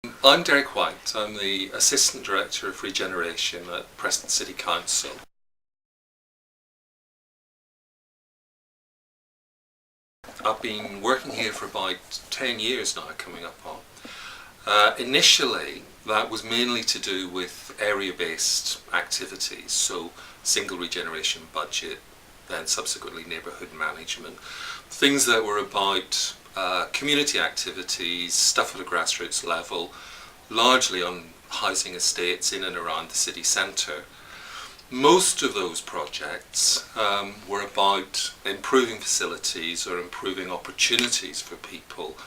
I'm Derek Whyte. I'm the Assistant Director of Regeneration at Preston City Council. I've been working here for about 10 years now, coming up on. Initially, that was mainly to do with area-based activities, so single regeneration budget, then subsequently neighbourhood management, things that were about community activities, stuff at a grassroots level, largely on housing estates in and around the city centre. Most of those projects were about improving facilities or improving opportunities for people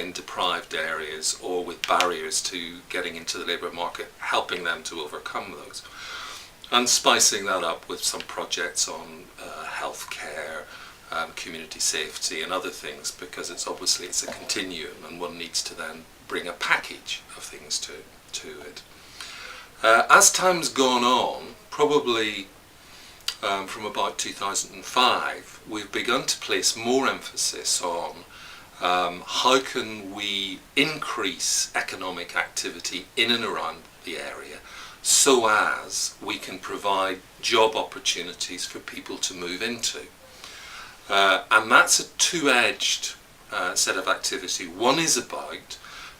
in deprived areas or with barriers to getting into the labour market, helping them to overcome those. And spicing that up with some projects on healthcare, community safety and other things, because it's a continuum and one needs to then bring a package of things to it. As time's gone on, probably from about 2005, we've begun to place more emphasis on how can we increase economic activity in and around the area so as we can provide job opportunities for people to move into. And that's a two-edged set of activity. One is about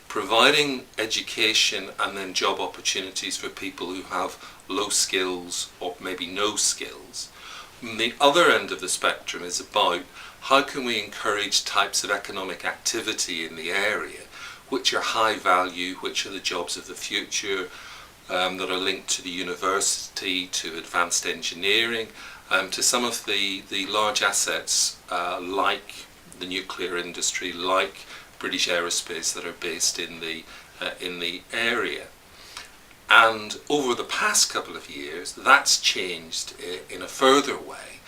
providing education and then job opportunities for people who have low skills or maybe no skills. And the other end of the spectrum is about how can we encourage types of economic activity in the area which are high value, which are the jobs of the future, that are linked to the university, to advanced engineering, to some of the large assets like the nuclear industry, like British aerospace that are based in the area. And over the past couple of years, that's changed in a further way,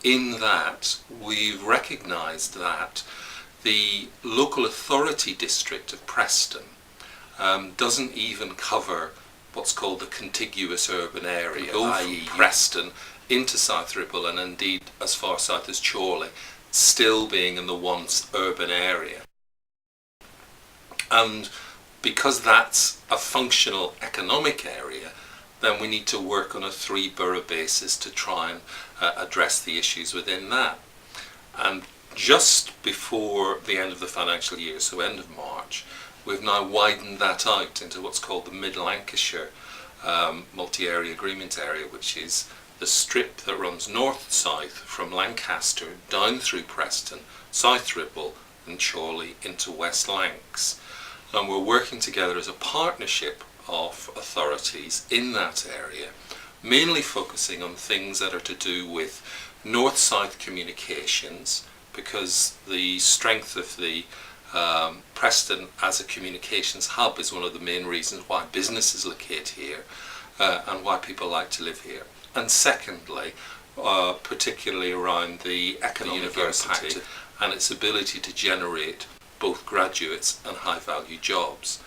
in that we've recognised that the local authority district of Preston doesn't even cover what's called the contiguous urban area, i.e. Preston into South Ribble and indeed as far south as Chorley, still being in the once urban area. And because that's a functional economic area, then we need to work on a 3-borough basis to try and address the issues within that. And just before the end of the financial year, so end of March, we've now widened that out into what's called the Mid-Lancashire multi-area agreement area, which is the strip that runs north-south from Lancaster down through Preston, South Ribble and Chorley into West Lancs. And we're working together as a partnership of authorities in that area, mainly focusing on things that are to do with north-south communications, because the strength of the Preston as a communications hub is one of the main reasons why businesses locate here and why people like to live here. And secondly, particularly around the economic impact and its ability to generate both graduates and high value jobs.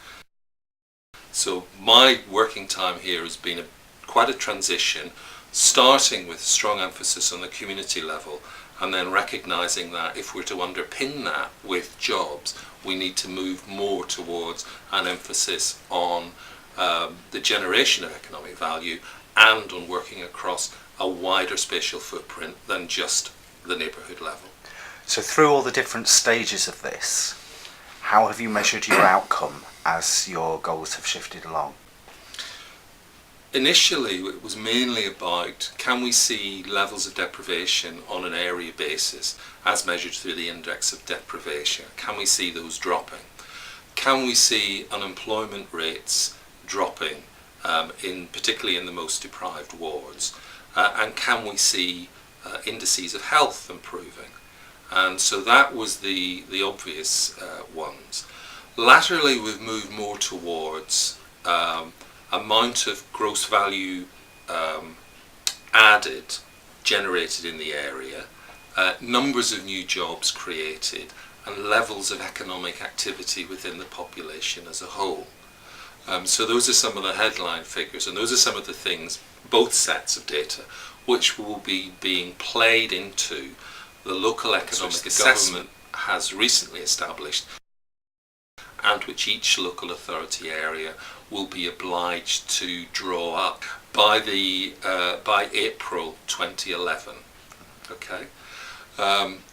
So my working time here has been quite a transition, starting with strong emphasis on the community level and then recognising that if we're to underpin that with jobs, we need to move more towards an emphasis on the generation of economic value and on working across a wider spatial footprint than just the neighbourhood level. So through all the different stages of this, how have you measured your outcome as your goals have shifted along? Initially, it was mainly about can we see levels of deprivation on an area basis as measured through the index of deprivation. Can we see those dropping? Can we see unemployment rates dropping, particularly in the most deprived wards? And can we see indices of health improving? And so that was the obvious ones. Latterly, we've moved more towards amount of gross value added, generated in the area, numbers of new jobs created, and levels of economic activity within the population as a whole. So those are some of the headline figures, and those are some of the things, both sets of data, which will be being played into the local economic assessment has recently established and which each local authority area will be obliged to draw up by April 2011. Okay,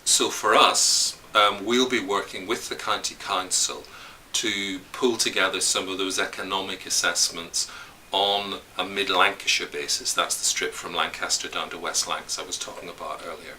so for us, we'll be working with the County Council to pull together some of those economic assessments on a mid-Lancashire basis. That's the strip from Lancaster down to West Lancs I was talking about earlier.